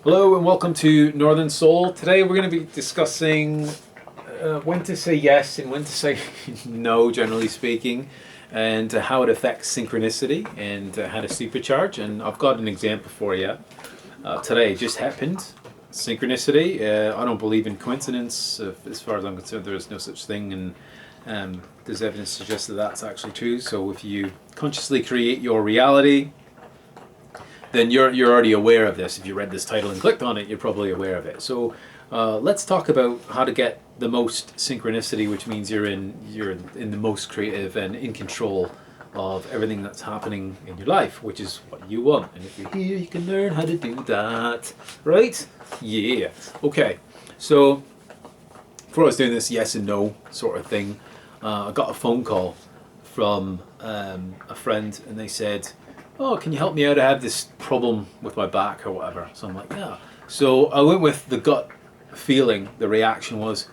Hello and welcome to Northern Soul. Today we're going to be discussing when to say yes and when to say no, generally speaking, and how it affects synchronicity and how to supercharge. And I've got an example for you today. It just happened. Synchronicity. I don't believe in coincidence. As far as I'm concerned, there is no such thing, and there's evidence to suggest that that's actually true. So if you consciously create your reality, then you're already aware of this. If you read this title and clicked on it, you're probably aware of it. So let's talk about how to get the most synchronicity, which means you're in the most creative and in control of everything that's happening in your life, which is what you want. And if you're here, you can learn how to do that, right? Yeah. Okay. So before I was doing this yes and no sort of thing, I got a phone call from a friend, and they said, "Oh, can you help me out? I have this problem with my back or whatever." So I'm like, yeah. So I went with the gut feeling. The reaction was,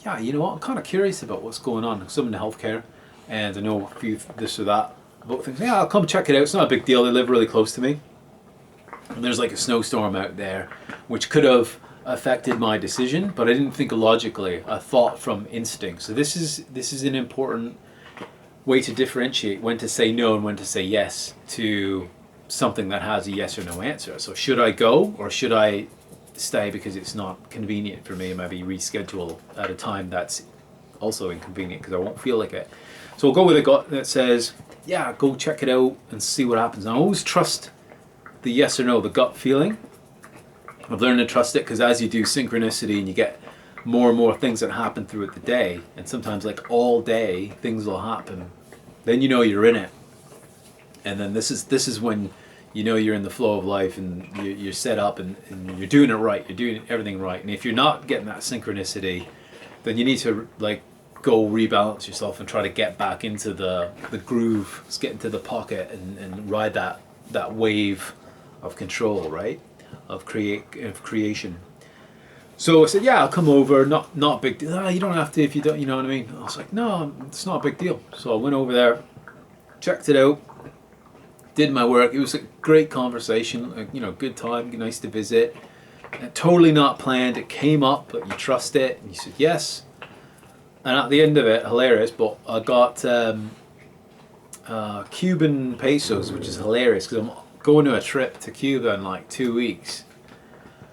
yeah, you know what? I'm kind of curious about what's going on. So I'm in healthcare, and I know a few this or that about things. Yeah, I'll come check it out. It's not a big deal. They live really close to me, and there's like a snowstorm out there, which could have affected my decision, but I didn't think logically. I thought from instinct. So this is an important way to differentiate when to say no and when to say yes to something that has a yes or no answer. So should I go or should I stay because it's not convenient for me and maybe reschedule at a time that's also inconvenient because I won't feel like it. So I'll go with a gut that says, yeah, go check it out and see what happens. And I always trust the yes or no, the gut feeling. I've learned to trust it because as you do synchronicity and you get more and more things that happen throughout the day, and sometimes like all day things will happen, then you know you're in it. And then this is when you know you're in the flow of life and you're set up and you're doing it right, you're doing everything right. And if you're not getting that synchronicity, then you need to like go rebalance yourself and try to get back into the groove, get into the pocket and ride that wave of control, right? Of creation. So I said, yeah, I'll come over, not a big deal. You don't have to if you don't, you know what I mean? I was like, no, it's not a big deal. So I went over there, checked it out, did my work. It was a great conversation, good time, nice to visit. Totally not planned. It came up, but you trust it. And you said yes. And at the end of it, hilarious, but I got Cuban pesos, which is hilarious because I'm going to a trip to Cuba in like 2 weeks.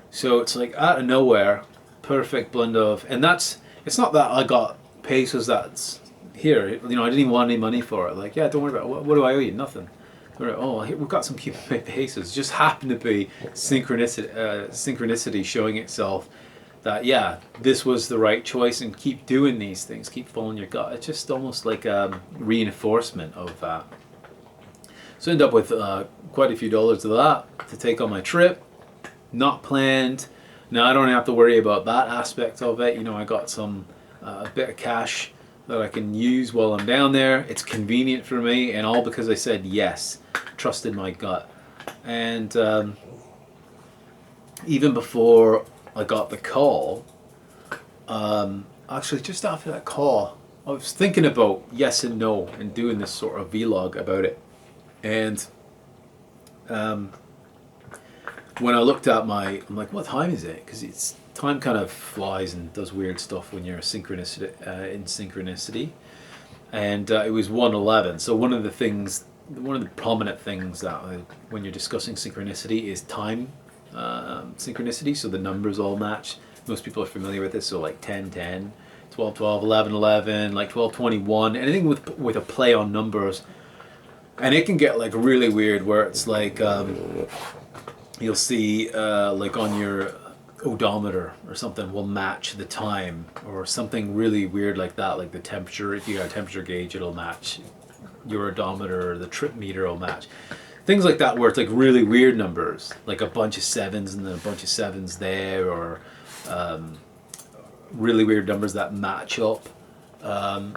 So it's like out of nowhere, perfect blend of, and it's not that I got pesos that's here, I didn't even want any money for it. Like, yeah, don't worry about it. What do I owe you? Nothing. Oh, here, we've got some Cuban pesos. Just happened to be synchronicity showing itself that, yeah, this was the right choice, and keep doing these things, keep following your gut. It's just almost like a reinforcement of that. So I ended up with quite a few dollars of that to take on my trip. Not planned. Now I don't have to worry about that aspect of it. I got some a bit of cash that I can use while I'm down there. It's convenient for me, and all because I said yes, trusted my gut. And even before I got the call, actually just after that call, I was thinking about yes and no and doing this sort of vlog about it. And when I looked at I'm like, what time is it? Because time kind of flies and does weird stuff when you're in synchronicity. And it was 1:11. So one of the prominent things that when you're discussing synchronicity is time synchronicity. So the numbers all match. Most people are familiar with this. So like 10, 10, 12, 12, 11, 11, like 12, 21, anything with a play on numbers. And it can get like really weird where it's like, you'll see like on your odometer or something will match the time, or something really weird like that, like the temperature. If you got a temperature gauge, it'll match your odometer, or the trip meter will match. Things like that where it's like really weird numbers, like a bunch of sevens and then a bunch of sevens there, or really weird numbers that match up.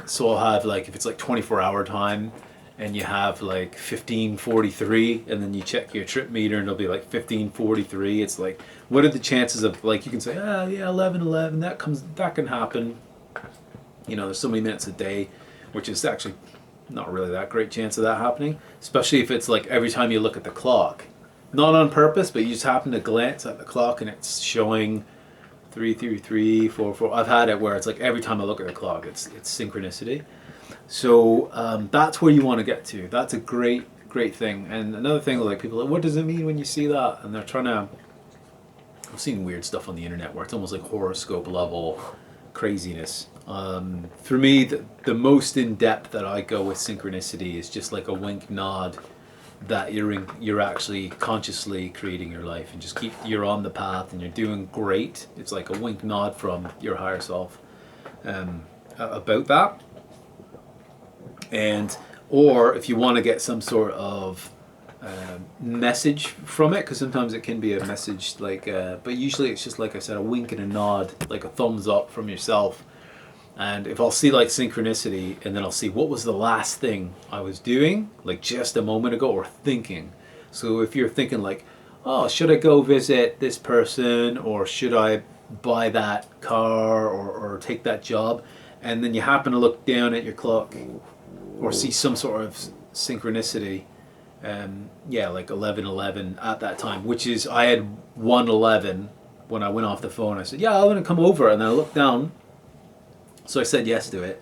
So I'll have like, if it's like 24-hour time, and you have like 15:43, and then you check your trip meter and it'll be like 15:43. It's like, what are the chances of, like, you can say, yeah, 11:11, that can happen. There's so many minutes a day, which is actually not really that great chance of that happening, especially if it's like every time you look at the clock, not on purpose, but you just happen to glance at the clock and it's showing 333 4 4. I've had it where it's like every time I look at the clock, it's synchronicity. So that's where you want to get to. That's a great thing. And another thing, like people are like, what does it mean when you see that? And they're trying to. I've seen weird stuff on the internet where it's almost like horoscope level craziness. For me, the most in depth that I go with synchronicity is just like a wink nod that you're actually consciously creating your life, and just you're on the path and you're doing great. It's like a wink nod from your higher self about that. And or if you want to get some sort of message from it, because sometimes it can be a message like but usually it's just, like I said, a wink and a nod, like a thumbs up from yourself. And if I'll see like synchronicity, and then I'll see what was the last thing I was doing like just a moment ago, or thinking. So if you're thinking like, oh, should I go visit this person, or should I buy that car, or take that job, and then you happen to look down at your clock or see some sort of synchronicity, like 11:11 at that time, which is, I had 1:11 when I went off the phone. I said, yeah, I'm gonna come over, and then I looked down, so I said yes to it,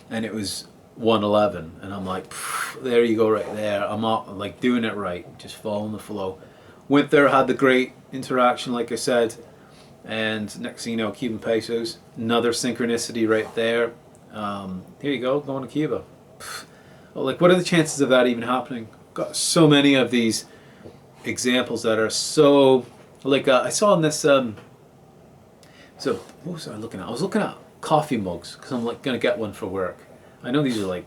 and it was 1:11, and I'm like, there you go, right there. I'm not like doing it right, just following the flow. Went there, had the great interaction, like I said, and next thing you know, Cuban pesos, another synchronicity right there. Here you go, going to Cuba. Well, like, what are the chances of that even happening? Got so many of these examples that are so, like, I saw in this, so what was I looking at? I was looking at coffee mugs, because I'm like going to get one for work. I know these are like,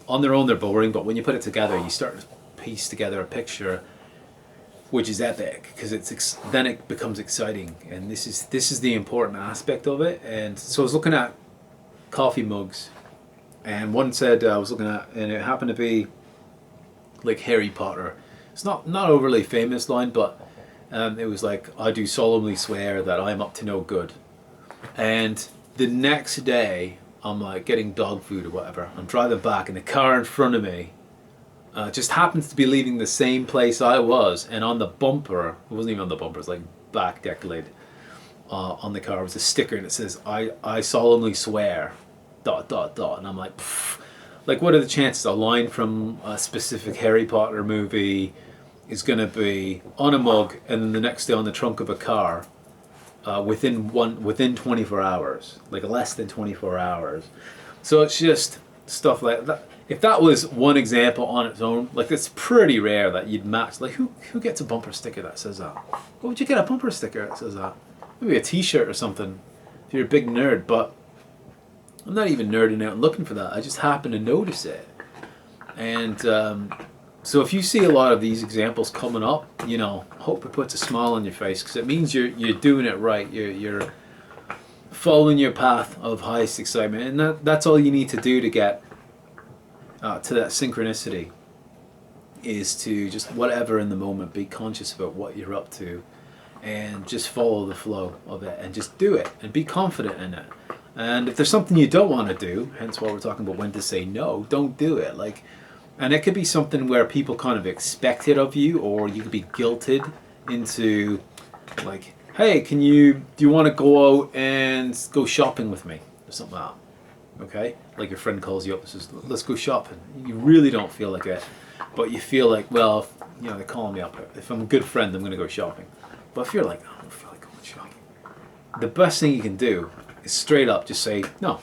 on their own they're boring, but when you put it together, you start to piece together a picture, which is epic, because then it becomes exciting, and this is the important aspect of it. And so I was looking at coffee mugs, and one said, I was looking at, and it happened to be like Harry Potter. It's not overly famous line, but it was like, I do solemnly swear that I'm up to no good. And the next day, I'm like getting dog food or whatever, I'm driving back, and the car in front of me just happens to be leaving the same place I was, and on the bumper, it wasn't even on the bumper, it's like back deck lid, on the car was a sticker, and it says, I solemnly swear ... And I'm like, like, what are the chances a line from a specific Harry Potter movie is going to be on a mug, and then the next day on the trunk of a car, within 24 hours, like less than 24 hours. So it's just stuff like that. If that was one example on its own, like, it's pretty rare that you'd match. Like, who gets a bumper sticker that says that? What would you get a bumper sticker that says that? Maybe a t-shirt or something, if you're a big nerd. But I'm not even nerding out and looking for that. I just happen to notice it. And so if you see a lot of these examples coming up, hope it puts a smile on your face, because it means you're doing it right. You're following your path of highest excitement, and that's all you need to do to get to that synchronicity, is to just, whatever in the moment, be conscious about what you're up to, and just follow the flow of it, and just do it, and be confident in it. And if there's something you don't want to do, hence why we're talking about when to say no, don't do it. Like, and it could be something where people kind of expect it of you, or you could be guilted into, like, hey, do you want to go out and go shopping with me, or something like that? Okay, like your friend calls you up and says, let's go shopping. You really don't feel like it, but you feel like, well, they're calling me up. If I'm a good friend, I'm going to go shopping. But if you're like, I don't feel like going shopping, the best thing you can do is straight up just say no.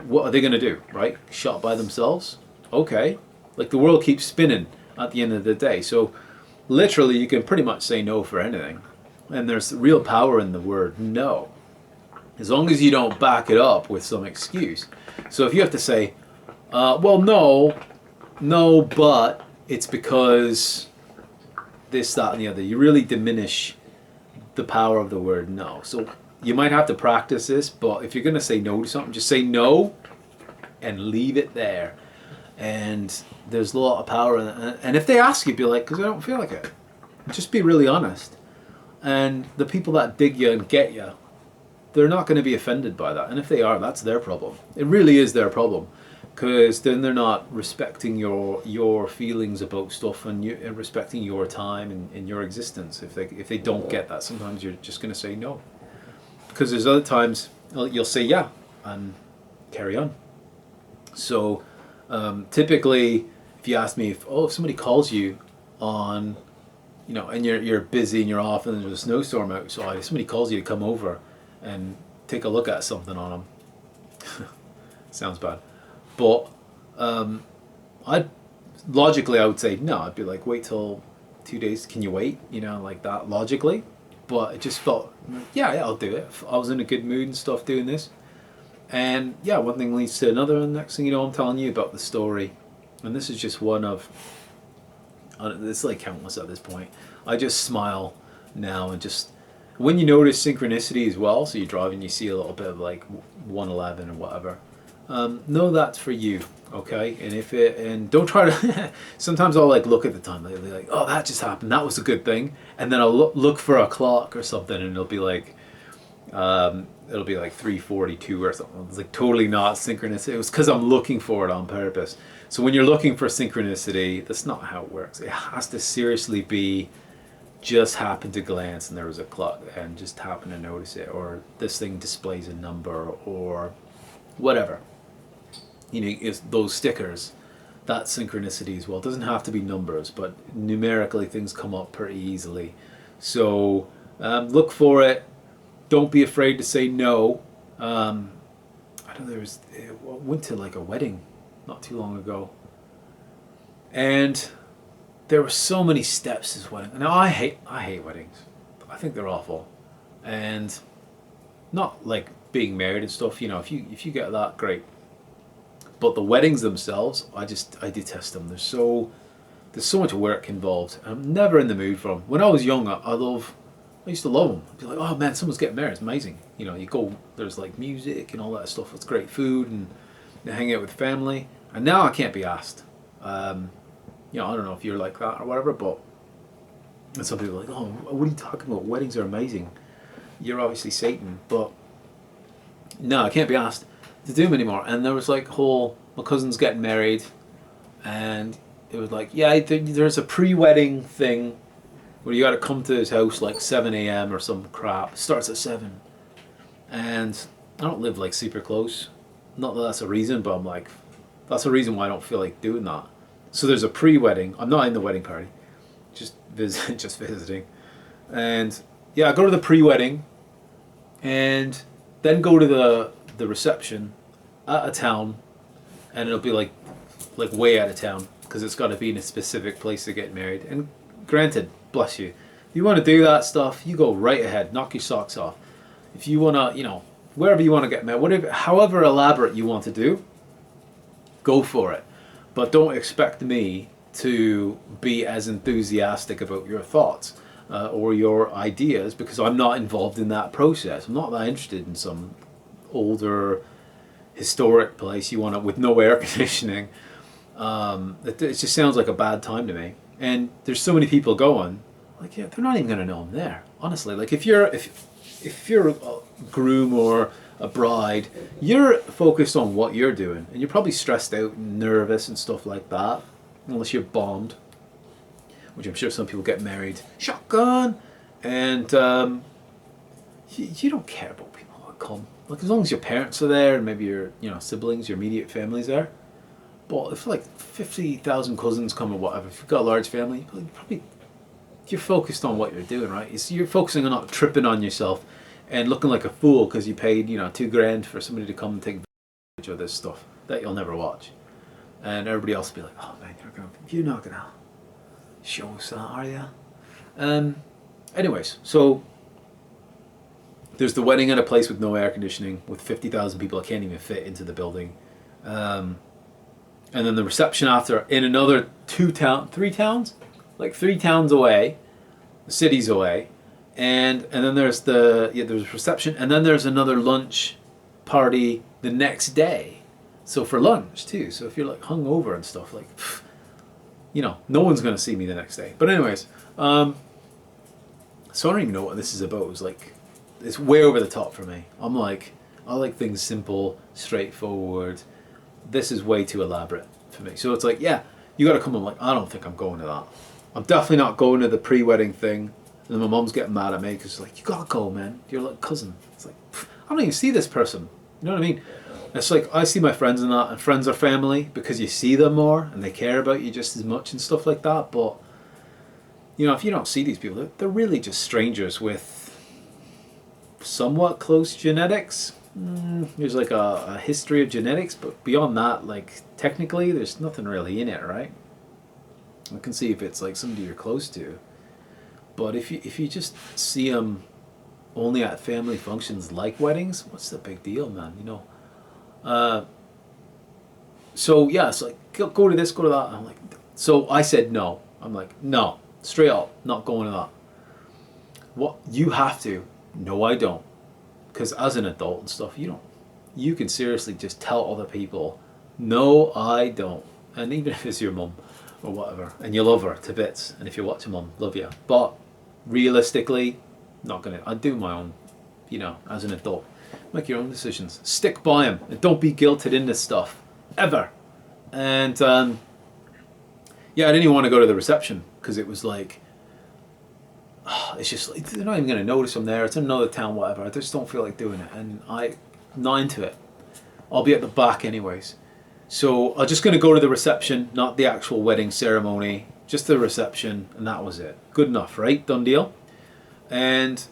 What are they going to do, right? Shop by themselves? Okay. Like, the world keeps spinning at the end of the day. So literally you can pretty much say no for anything. And there's real power in the word no, as long as you don't back it up with some excuse. So if you have to say, well, no, but it's because this, that, and the other, you really diminish the power of the word no. So you might have to practice this, but if you're going to say no to something, just say no and leave it there. And there's a lot of power in it. And if they ask you, be like, because I don't feel like it. Just be really honest. And the people that dig you and get you, they're not going to be offended by that. And if they are, that's their problem. It really is their problem. because then they're not respecting your feelings about stuff and respecting your time and your existence. If they don't get that, sometimes you're just going to say no, because there's other times you'll say yeah and carry on. So typically, if you ask me if somebody calls you on, and you're busy and you're off and there's a snowstorm outside, if somebody calls you to come over and take a look at something on them, sounds bad, but I would say no. I'd be like, wait till 2 days. Can you wait? Like that logically. But it just felt, yeah, I'll do it. I was in a good mood and stuff doing this. And yeah, one thing leads to another, and next thing you know, I'm telling you about the story. And this is just one of, it's like countless at this point. I just smile now, and just, when you notice synchronicity as well, so you drive and you see a little bit of like 111 or whatever, know that's for you, okay? And don't try to, sometimes I'll like look at the time, like, oh, that just happened, that was a good thing. And then I'll look for a clock or something, and it'll be like 3:42 or something. It's like totally not synchronicity. It was because I'm looking for it on purpose. So when you're looking for synchronicity, that's not how it works. It has to seriously be just happen to glance and there was a clock and just happen to notice it, or this thing displays a number or whatever. It's those stickers. That's synchronicity as well. It doesn't have to be numbers, but numerically things come up pretty easily. So look for it. Don't be afraid to say no. I went to like a wedding not too long ago, and there were so many steps to this wedding. Now I hate weddings. I think they're awful, and not like being married and stuff. If you get that, great. But the weddings themselves, I detest them. There's so much work involved. I'm never in the mood for them. When I was young, I used to love them. I'd be like, oh man, someone's getting married. It's amazing. You go, there's like music and all that stuff. It's great food and you hang out with family. And now I can't be asked. I don't know if you're like that or whatever, but and some people are like, oh, what are you talking about? Weddings are amazing. You're obviously Satan. But no, I can't be asked to do them anymore. And there was like my cousin's getting married, and it was like, yeah, there's a pre-wedding thing where you got to come to his house like 7 a.m. or some crap. It starts at 7. And I don't live like super close. Not that that's a reason, but I'm like, that's a reason why I don't feel like doing that. So there's a pre-wedding. I'm not in the wedding party. Just visiting. And yeah, I go to the pre-wedding and then go to the reception at a town, and it'll be like way out of town because it's got to be in a specific place to get married. And granted, bless you, if you want to do that stuff, you go right ahead, knock your socks off. If you want to, wherever you want to get married, however elaborate you want to do, go for it. But don't expect me to be as enthusiastic about your thoughts or your ideas, because I'm not involved in that process. I'm not that interested in some older historic place you want to, with no air conditioning. It just sounds like a bad time to me. And there's so many people going, like, yeah, they're not even going to know I'm there. Honestly, like if you're a groom or a bride, you're focused on what you're doing, and you're probably stressed out and nervous and stuff like that, unless you're bombed, which I'm sure some people get married shotgun, and you don't care about people that come. Like, as long as your parents are there and maybe your siblings, your immediate family's there. But if like 50,000 cousins come or whatever, if you've got a large family, you're focused on what you're doing, right? You're focusing on not tripping on yourself and looking like a fool because you paid $2,000 for somebody to come and take advantage of this stuff that you'll never watch, and everybody else will be like, oh man, you're not gonna show us that, are you? Anyways, so there's the wedding at a place with no air conditioning with 50,000 people. I can't even fit into the building. And then the reception after in another 3 towns, like 3 towns away, cities away, and then there's there's reception, and then there's another lunch party the next day. So for lunch too. So if you're like hungover and stuff, like, no one's gonna see me the next day. But anyways, so I don't even know what this is about. It's way over the top for me. I like things simple, straightforward. this is way too elaborate for me. So it's like, yeah, you got to come. I'm like, I don't think I'm going to that. I'm definitely not going to the pre-wedding thing. And then my mom's getting mad at me because she's like, you got to go, man. You're like cousin. It's like, I don't even see this person. You know what I mean? It's like, I see my friends in that, and friends are family because you see them more and they care about you just as much and stuff like that. But, you know, if you don't see these people, they're really just strangers with somewhat close genetics. There's like a history of genetics, but beyond that, like, technically, there's nothing really in it, right? I can see if it's like somebody you're close to. But if you just see them only at family functions like weddings, what's the big deal, man? You know. So yeah, it's like go to this, go to that. And I'm like, so I said no. I'm like, no, straight up, not going to that. What you have to? No, I don't. Because as an adult and stuff, you don't. You can seriously just tell other people, no, I don't. And even if it's your mum or whatever, and you love her to bits, and if you're watching, mum, love you. But realistically, not gonna. I do my own, you know, as an adult. Make your own decisions. Stick by them, and don't be guilted into stuff ever. And yeah, I didn't even want to go to the reception because it was like, it's just like they're not even gonna notice I'm there. It's in another town, whatever. I just don't feel like doing it, and I'm not into it. I'll be at the back anyways. So I'm just gonna go to the reception, not the actual wedding ceremony, just the reception, and that was it. Good enough, right? Done deal. And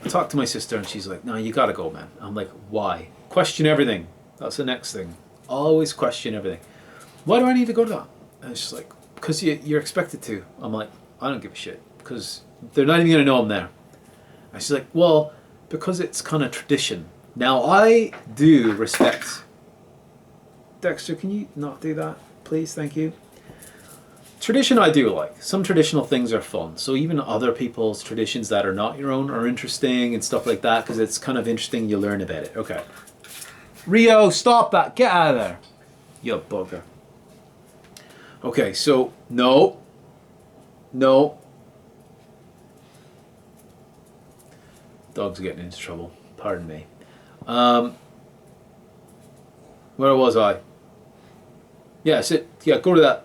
I talked to my sister, and she's like, no, you gotta go, man. I'm like, why? Question everything. That's the next thing. Always question everything. Why do I need to go to that? And she's like, because you're expected to. I'm like, I don't give a shit, because they're not even gonna know I'm there. And she's like, well, because it's kind of tradition. Now, I do respect. Dexter, can you not do that, please? Thank you. Tradition I do like. Some traditional things are fun. So even other people's traditions that are not your own are interesting and stuff like that, because it's kind of interesting, you learn about it. Okay. Rio, stop that. Get out of there. You bugger. Okay, so no. No. Dog's getting into trouble. Pardon me. Where was I? Yeah, yeah, go to that.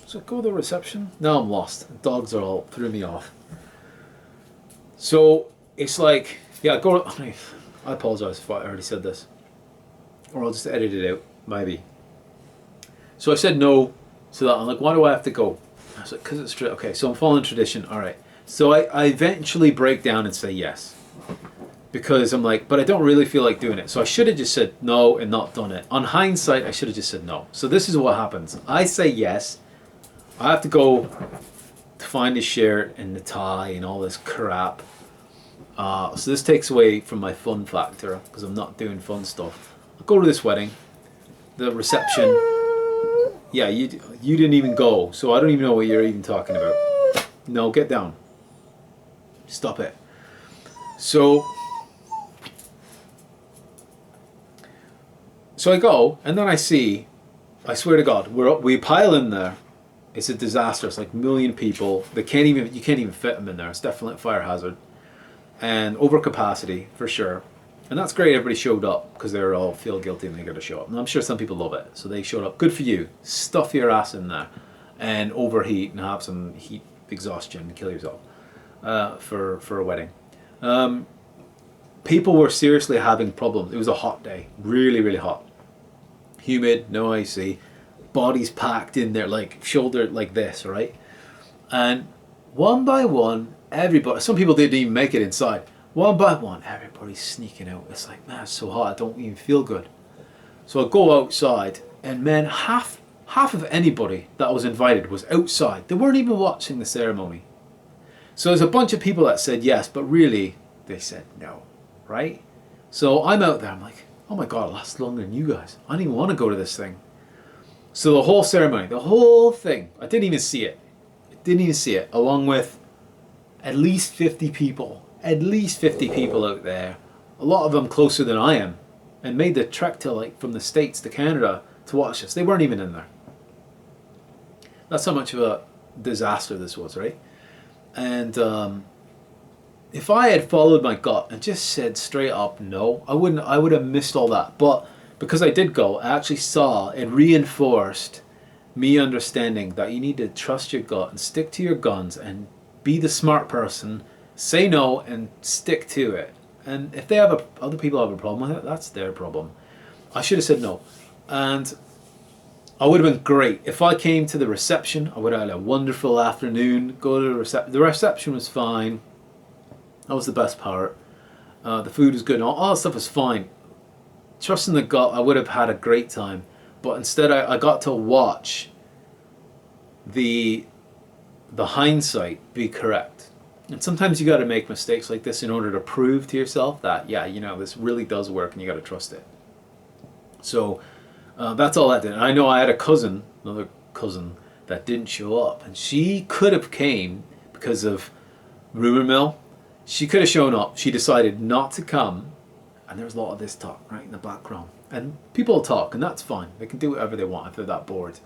So go to the reception. Now I'm lost. The dogs are all threw me off. So it's like, yeah, go. I apologize if I already said this, or I'll just edit it out, maybe. So I said no to that. I'm like, why do I have to go? I was like, because it's okay. So I'm following tradition. All right. So I eventually break down and say yes, because I'm like, but I don't really feel like doing it. So I should have just said no and not done it. On hindsight, I should have just said no. So this is what happens. I say yes. I have to go to find the shirt and the tie and all this crap. So this takes away from my fun factor because I'm not doing fun stuff. I'll go to this wedding, the reception. Yeah, you didn't even go, so I don't even know what you're even talking about. No, get down. Stop it. So I go, and then I see, I swear to God, we pile in there. It's a disaster. It's like a million people. You can't even fit them in there. It's definitely a fire hazard. And overcapacity, for sure. And that's great. Everybody showed up because they all feel guilty and they got to show up. And I'm sure some people love it. So they showed up. Good for you. Stuff your ass in there and overheat and have some heat exhaustion and kill yourself for a wedding. People were seriously having problems. It was a hot day. Really, really hot. Humid, no AC. Bodies packed in there, like shoulder like this, right? And one by one, everybody, some people didn't even make it inside. One by one, everybody's sneaking out. It's like, man, it's so hot, I don't even feel good. So I go outside, and man, half of anybody that was invited was outside. They weren't even watching the ceremony. So there's a bunch of people that said yes, but really, they said no, right? So I'm out there, I'm like, oh my God, it lasts longer than you guys. I don't even want to go to this thing. So the whole ceremony, the whole thing, I didn't even see it. Along with at least 50 people out there. A lot of them closer than I am, and made the trek to like from the States to Canada to watch this. They weren't even in there. That's how much of a disaster this was, right? And if I had followed my gut and just said straight up no, I would have missed all that. But because I did go, I actually saw it reinforced me understanding that you need to trust your gut and stick to your guns and be the smart person, say no and stick to it. And if they have other people have a problem with it, that's their problem. I should have said no. And I would have been great. If I came to the reception, I would have had a wonderful afternoon. Go to the reception. The reception was fine. That was the best part. The food was good and all that stuff was fine. Trusting the gut, I would have had a great time. But instead I got to watch the hindsight be correct. And sometimes you got to make mistakes like this in order to prove to yourself that, yeah, you know, this really does work and you got to trust it. So that's all that did. And I know I had another cousin that didn't show up. And she could have came because of rumor mill. She could have shown up. She decided not to come. And there was a lot of this talk right in the background. And people talk, and that's fine. They can do whatever they want if they're that bored.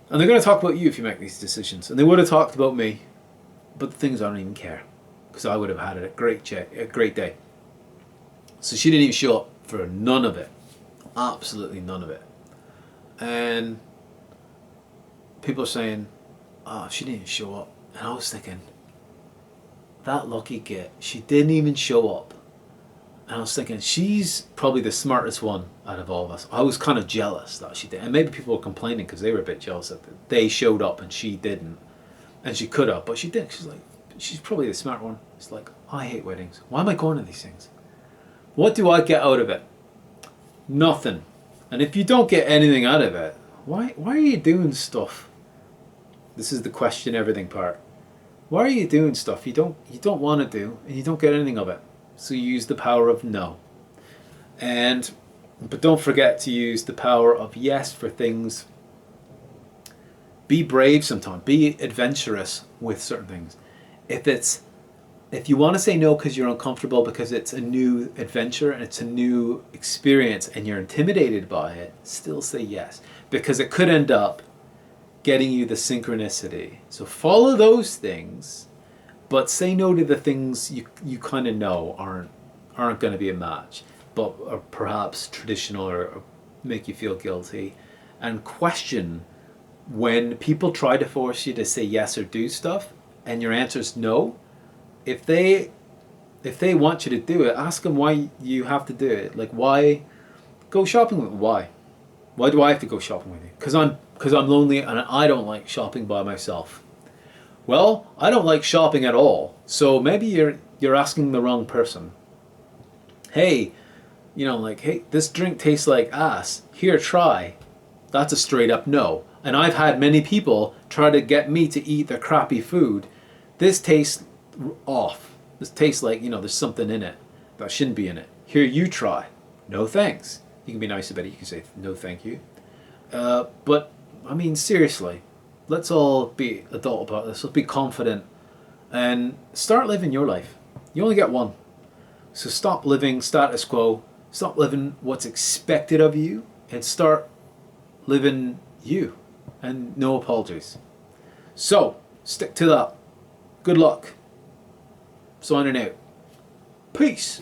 And they're going to talk about you if you make these decisions. And they would have talked about me. But the things I don't even care. Because I would have had a great day. So she didn't even show up for none of it. Absolutely none of it. And people are saying, oh, she didn't show up. And I was thinking, that lucky git, she didn't even show up. And I was thinking, she's probably the smartest one out of all of us. I was kind of jealous that she did. And maybe people were complaining because they were a bit jealous that they showed up and she didn't. And she could have, but she didn't. She's like, she's probably the smart one. It's like, I hate weddings. Why am I going to these things? What do I get out of it? Nothing. And if you don't get anything out of it, why are you doing stuff? This is the question everything part. Why are you doing stuff you don't want to do and you don't get anything of it? So you use the power of no. But don't forget to use the power of yes for things. Be brave sometimes. Be adventurous with certain things. If you want to say no because you're uncomfortable, because it's a new adventure and it's a new experience and you're intimidated by it, still say yes. Because it could end up getting you the synchronicity. So follow those things, but say no to the things you kind of know aren't going to be a match, but are perhaps traditional or make you feel guilty. And question when people try to force you to say yes or do stuff and your answer is no. If they want you to do it, ask them why you have to do it. Like, why go shopping with me? Why do I have to go shopping with you? Because I'm lonely and I don't like shopping by myself. Well, I don't like shopping at all. So maybe you're asking the wrong person. Hey, hey, this drink tastes like ass. Here, try. That's a straight up no. And I've had many people try to get me to eat their crappy food. This tastes off. This tastes like, there's something in it that shouldn't be in it. Here, you try. No thanks. You can be nice about it. You can say no thank you. But, I mean, seriously, let's all be adult about this. Let's be confident and start living your life. You only get one. So stop living status quo. Stop living what's expected of you and start living you. And no apologies. So, stick to that. Good luck. Signing out. Peace.